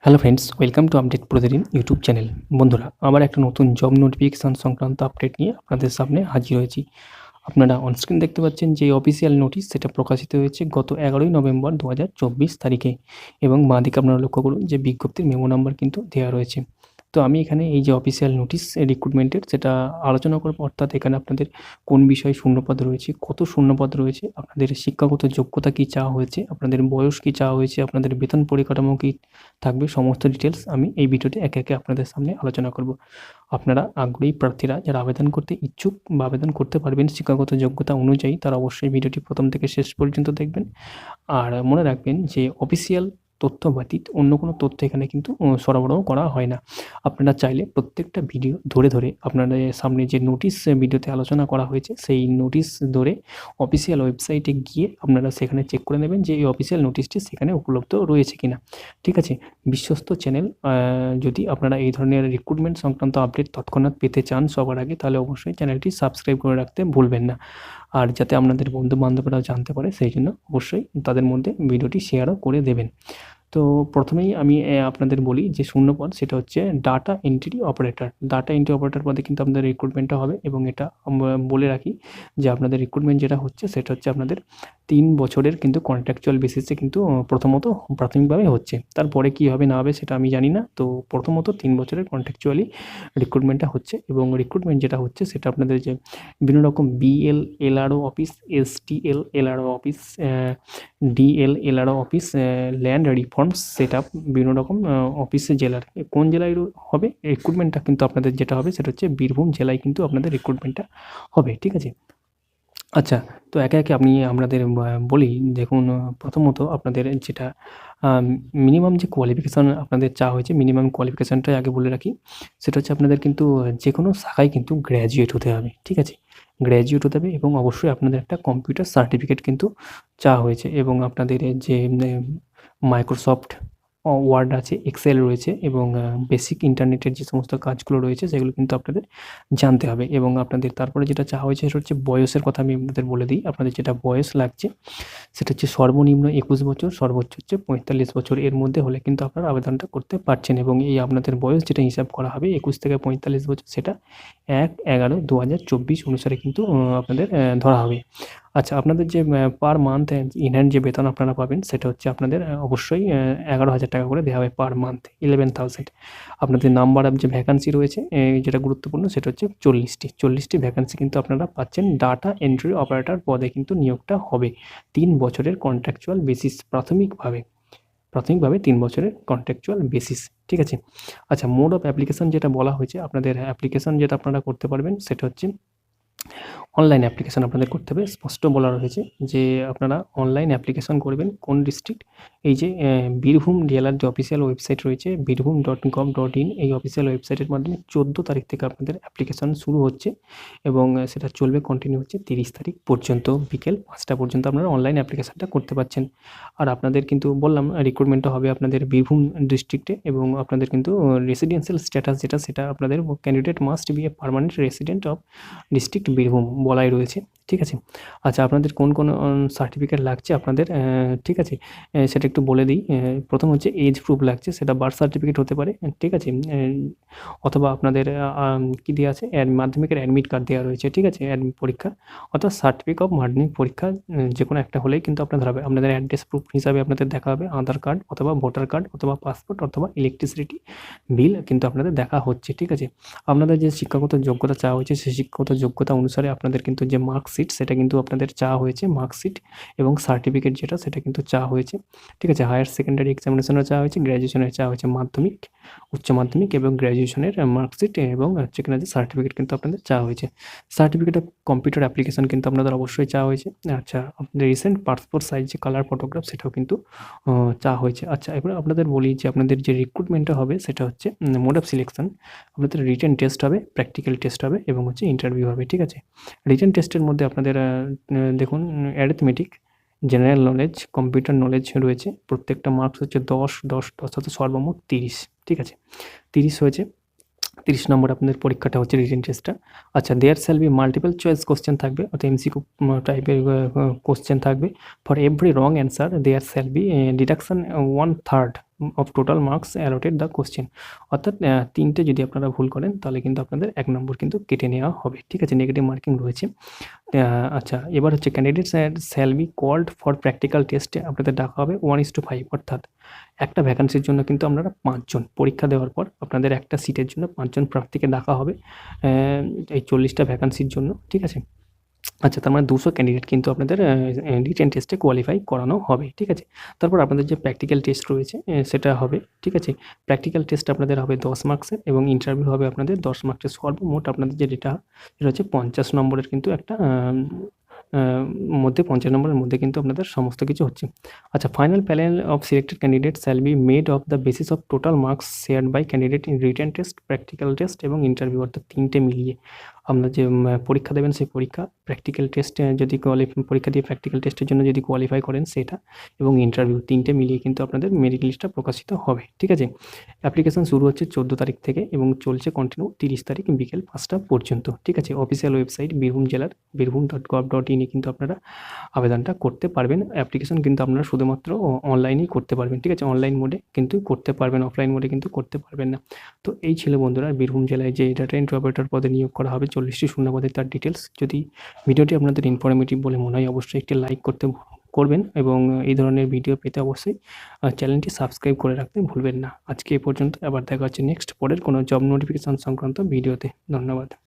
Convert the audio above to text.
Hello friends, welcome to update প্রতিদিন YouTube channel. বন্ধুরা, আবার একটা নতুন জব নোটিফিকেশান সংক্রান্ত আপডেট নিয়ে আপনাদের সামনে হাজির হয়েছি। আপনারা অনস্ক্রিন দেখতে পাচ্ছেন যে অফিসিয়াল নোটিশ সেটা প্রকাশিত হয়েছে গত 11ই নভেম্বর 2024 তারিখে, এবং বাঁদিকে আপনারা লক্ষ্য করুন যে বিজ্ঞপ্তির মেমো নাম্বার কিন্তু দেওয়া রয়েছে। তো আমি এখানে এই যে অফিসিয়াল নোটিশ রিক্রুটমেন্টের সেটা আলোচনা করব, অর্থাৎ এখানে আপনাদের কোন বিষয়ে শূন্যপদ রয়েছে, কত শূন্যপদ রয়েছে, আপনাদের শিক্ষাগত যোগ্যতা কী চাওয়া হয়েছে, আপনাদের বয়স কী চাওয়া হয়েছে, আপনাদের বেতন পরিকাঠামো কী থাকবে, সমস্ত ডিটেলস আমি এই ভিডিওতে একে একে আপনাদের সামনে আলোচনা করব। আপনারা আগ্রহী প্রার্থীরা যারা আবেদন করতে ইচ্ছুক বা আবেদন করতে পারবেন শিক্ষাগত যোগ্যতা অনুযায়ী, তারা অবশ্যই ভিডিওটি প্রথম থেকে শেষ পর্যন্ত দেখবেন। আর মনে রাখবেন যে অফিসিয়াল তথ্য ব্যতীত অন্য কোনো তথ্য এখানে কিন্তু সরবরাহ করা হয় না। আপনারা চাইলে প্রত্যেকটা ভিডিও ধরে ধরে আপনাদের সামনে যে নোটিশ ভিডিওতে আলোচনা করা হয়েছে সেই নোটিশ ধরে অফিসিয়াল ওয়েবসাইটে গিয়ে আপনারা সেখানে চেক করে নেবেন যে এই অফিসিয়াল নোটিশটি সেখানে উপলব্ধ রয়েছে কিনা। ঠিক আছে, বিশ্বস্ত চ্যানেল। যদি আপনারা এই ধরনের রিক্রুটমেন্ট সংক্রান্ত আপডেট তৎক্ষণাৎ পেতে চান সবার আগে, তাহলে অবশ্যই চ্যানেলটি সাবস্ক্রাইব করে রাখতে ভুলবেন না। আর যাতে আপনাদের বন্ধু বান্ধবরাও জানতে পারে, সেই জন্য অবশ্যই তাদের মধ্যে ভিডিওটি শেয়ারও করে দেবেন। তো প্রথমেই আমি আপনাদের বলি যে শূন্যপদ সেটা হচ্ছে data entry operator. Data entry operator পদে কিন্তু আপনাদের রিক্রুটমেন্টটা হবে, এবং এটা বলে রাখি যে আপনাদের রিক্রুটমেন্ট যেটা হচ্ছে সেটা হচ্ছে আপনাদের 3 বছরের কিন্তু কন্ট্রাকচুয়াল বেসিসে কিন্তু প্রথমত প্রাথমিকভাবে হচ্ছে। তারপরে কী হবে না হবে সেটা আমি জানি না। তো প্রথমত 3 বছরের কন্ট্রাকচুয়ালি রিক্রুটমেন্টটা হচ্ছে, এবং রিক্রুটমেন্ট যেটা হচ্ছে সেটা আপনাদের যে বিভিন্ন রকম BL LRO office, STL LRO office, DL LRO office, land reforms setup, বিভিন্ন রকম অফিসে জেলার কোন জেলায় হবে রিক্রুটমেন্টটা, কিন্তু আপনাদের যেটা হবে সেটা হচ্ছে বীরভূম জেলায় কিন্তু আপনাদের রিক্রুটমেন্টটা হবে। ঠিক আছে, আচ্ছা। তো একে একে আমি আপনাদের বলি। দেখুন, প্রথমত আপনাদের যেটা মিনিমাম যে কোয়ালিফিকেশান আপনাদের চাওয়া হয়েছে, মিনিমাম কোয়ালিফিকেশানটাই আগে বলে রাখি। সেটা হচ্ছে আপনাদের কিন্তু যে কোনো শাখায় কিন্তু গ্র্যাজুয়েট হতে হবে। ঠিক আছে, গ্র্যাজুয়েট হতে হবে, এবং অবশ্যই আপনাদের একটা কম্পিউটার সার্টিফিকেট কিন্তু চাওয়া হয়েছে, এবং আপনাদের যে মাইক্রোসফট ওয়ার্ড আছে, এক্সেল রয়েছে, এবং বেসিক ইন্টারনেটের যে সমস্ত কাজগুলো রয়েছে সেগুলো কিন্তু আপনাদের জানতে হবে। এবং আপনাদের তারপরে যেটা চাওয়া হয়েছে সেটা হচ্ছে বয়সের কথা আমি আপনাদের বলে দিই। আপনাদের যেটা বয়স লাগছে সেটা হচ্ছে সর্বনিম্ন 21 বছর, সর্বোচ্চ হচ্ছে 45 বছর। এর মধ্যে হলে কিন্তু আপনারা আবেদনটা করতে পারছেন, এবং এই আপনাদের বয়স যেটা হিসাব করা হবে 21 থেকে 45 বছর, সেটা 1/11/2024 অনুসারে কিন্তু আপনাদের ধরা হবে। আচ্ছা, আপনাদের যে পার মান্থ ইন হ্যান্ড যে বেতন আপনারা পাবেন সেটা হচ্ছে আপনাদের অবশ্যই 11,000 টাকা করে দেওয়া হবে পার মান্থ, 11,000। আপনাদের নাম্বার অফ যে ভ্যাকান্সি রয়েছে, যেটা গুরুত্বপূর্ণ সেটা হচ্ছে 40টি ভ্যাকান্সি কিন্তু আপনারা পাচ্ছেন। ডাটা এন্ট্রি অপারেটর পদে কিন্তু নিয়োগটা হবে 3 বছরের কন্ট্রাকচুয়াল বেসিস, প্রাথমিকভাবে 3 বছরের কন্ট্রাকচুয়াল বেসিস। ঠিক আছে, আচ্ছা। মোড অফ অ্যাপ্লিকেশন যেটা বলা হয়েছে, আপনাদের অ্যাপ্লিকেশন যেটা আপনারা করতে পারবেন সেটা হচ্ছে অনলাইন অ্যাপ্লিকেশান আপনাদের করতে হবে। স্পষ্ট বলা রয়েছে যে আপনারা অনলাইন অ্যাপ্লিকেশান করবেন। কোন ডিস্ট্রিক্ট? এই যে বীরভূম জেলার যে অফিসিয়াল ওয়েবসাইট রয়েছে বীরভূম.gov.in, এই অফিসিয়াল ওয়েবসাইটের মাধ্যমে 14 তারিখ থেকে আপনাদের অ্যাপ্লিকেশান শুরু হচ্ছে, এবং সেটা চলবে, কন্টিনিউ হচ্ছে 30 তারিখ পর্যন্ত, বিকেল 5টা পর্যন্ত আপনারা অনলাইন অ্যাপ্লিকেশানটা করতে পারছেন। আর আপনাদের কিন্তু বললাম রিক্রুটমেন্টটা হবে আপনাদের বীরভূম ডিস্ট্রিক্টে, এবং আপনাদের কিন্তু রেসিডেন্সিয়াল স্ট্যাটাস যেটা, সেটা আপনাদের candidate must B a permanent resident of district Birbhum বলাই রয়েছে। ঠিক আছে, আচ্ছা। আপনাদের কোন কোন সার্টিফিকেট লাগছে আপনাদের, ঠিক আছে, সেটা একটু বলে দিই। প্রথম হচ্ছে এজ প্রুফ লাগছে, সেটা বার্থ সার্টিফিকেট হতে পারে। ঠিক আছে, অথবা আপনাদের কী দেওয়া আছে, মাধ্যমিকের অ্যাডমিট কার্ড দেওয়া রয়েছে। ঠিক আছে, পরীক্ষা, অর্থাৎ সার্টিফিকেট অফ মাধ্যমিক পরীক্ষা, যে কোনো একটা হলেই কিন্তু আপনাদের হবে। আপনাদের অ্যাড্রেস প্রুফ হিসাবে আপনাদের দেখা হবে আধার কার্ড, অথবা ভোটার কার্ড, অথবা পাসপোর্ট, অথবা ইলেকট্রিসিটি বিল কিন্তু আপনাদের দেখা হচ্ছে। ঠিক আছে, আপনাদের যে শিক্ষাগত যোগ্যতা চাওয়া হয়েছে সেই শিক্ষাগত যোগ্যতা অনুসারে আপনাদের কিন্তু যে মার্কশিট সেটা কিন্তু আপনাদের চাওয়া হয়েছে, মার্কশিট এবং সার্টিফিকেট যেটা সেটা কিন্তু চাওয়া হয়েছে। ঠিক আছে, হায়ার সেকেন্ডারি এক্সামিনেশনের চাওয়া হয়েছে, গ্র্যাজুয়েশনের চাওয়া হয়েছে, মাধ্যমিক, উচ্চ মাধ্যমিক এবং গ্র্যাজুয়েশনের মার্কশিট এবং হচ্ছে কিনা যে সার্টিফিকেট কিন্তু আপনাদের চাওয়া হয়েছে। সার্টিফিকেট অফ কম্পিউটার অ্যাপ্লিকেশন কিন্তু আপনাদের অবশ্যই চাওয়া হয়েছে। আচ্ছা, আপনাদের রিসেন্ট পাসপোর্ট সাইজ যে কালার ফটোগ্রাফ সেটাও কিন্তু চাওয়া হয়েছে। আচ্ছা, এবার আপনাদের বলি যে আপনাদের যে রিক্রুটমেন্টটা হবে সেটা হচ্ছে মোড অফ সিলেকশন। আপনাদের রিটেন টেস্ট হবে, প্র্যাকটিক্যাল টেস্ট হবে, এবং হচ্ছে ইন্টারভিউ হবে। ঠিক আছে, রিটেন টেস্টের মধ্যে আপনাদের দেখুন arithmetic, general knowledge, computer knowledge রয়েছে। প্রত্যেকটা মার্কস হচ্ছে 10, 10, 10 অর্থাৎ সর্বমোট 30। ঠিক আছে, 30 হয়েছে। 30 নম্বর আপনাদের পরীক্ষাটা হচ্ছে রিটেন টেস্টটা। আচ্ছা, there shall be multiple choice question থাকবে, অর্থাৎ এমসিকিউ টাইপের কোশ্চেন থাকবে। For every wrong answer there shall be deduction 1/3 of total marks allotted the question. অর্থাৎ 3টে যদি আপনারা ভুল করেন তাহলে কিন্তু আপনাদের 1 নম্বর কিন্তু কেটে নেওয়া হবে। ঠিক আছে? নেগেটিভ মার্কিং রয়েছে। আচ্ছা, এবার হচ্ছে candidates shall be called for practical টেস্টে আপনাদের ডাকা হবে 1:5, অর্থাৎ একটা ভ্যাকান্সির জন্য কিন্তু আপনারা 5 জন পরীক্ষা দেওয়ার পর আপনাদের একটা সিটের জন্য 5 জন প্রার্থীকে ডাকা হবে এই 40টা ভ্যাকান্সির জন্য। ঠিক আছে? আচ্ছা, তার মানে 200 ক্যান্ডিডেট কিন্তু আপনাদের রিটেন টেস্টে কোয়ালিফাই করানো হবে। ঠিক আছে? তারপর আপনাদের যে প্র্যাকটিক্যাল টেস্ট রয়েছে সেটা হবে। ঠিক আছে? প্র্যাকটিক্যাল টেস্ট আপনাদের হবে 10 মার্কসের এবং ইন্টারভিউ হবে আপনাদের 10 মার্কসের। সর্বমোট আপনাদের যে ডেটা সেটা হচ্ছে 50 নম্বরের কিন্তু একটা মধ্যে 50 নম্বরের মধ্যে কিন্তু আপনাদের সমস্ত কিছু হচ্ছে। আচ্ছা, final panel of selected candidate shall be made of the basis of total marks shared by candidate in written test, practical test এবং ইন্টারভিউ, অর্থাৎ 3টে মিলিয়ে আপনার যে পরীক্ষা দেবেন সেই পরীক্ষা, প্র্যাকটিক্যাল টেস্টে যদি পরীক্ষা দিয়ে প্র্যাকটিক্যাল টেস্টের জন্য যদি কোয়ালিফাই করেন সেটা, এবং ইন্টারভিউ, 3টে মিলিয়ে কিন্তু আপনাদের মেরিট লিস্টটা প্রকাশিত হবে। ঠিক আছে? অ্যাপ্লিকেশন শুরু হচ্ছে 14 তারিখ থেকে এবং চলছে কন্টিনিউ 30 তারিখ বিকেল 5টা পর্যন্ত। ঠিক আছে? অফিসিয়াল ওয়েবসাইট বীরভূম জেলার বীরভূম.gov.in এ কিন্তু আপনারা আবেদনটা করতে পারবেন। অ্যাপ্লিকেশন কিন্তু আপনারা শুধুমাত্র অনলাইনেই করতে পারবেন। ঠিক আছে? অনলাইন মোডে কিন্তু করতে পারবেন, অফলাইন মোডে কিন্তু করতে পারবেন না। তো এই ছিল বন্ধুরা বীরভূম জেলায় যে ডাটা এন্ট্রি অপারেটর পদে নিয়োগ করা হবে 40টি শূন্যপদে, তার ডিটেলস। যদি ভিডিওটি আপনাদের ইনফরমেটিভ বলে মনে হয় অবশ্যই একটি লাইক করবেন এবং এই ধরনের ভিডিও পেতে অবশ্যই চ্যানেলটি সাবস্ক্রাইব করে রাখতে ভুলবেন না। আজকে এ পর্যন্ত, আবার দেখা হচ্ছে নেক্সট পরের কোনো জব নোটিফিকেশন সংক্রান্ত ভিডিওতে। ধন্যবাদ।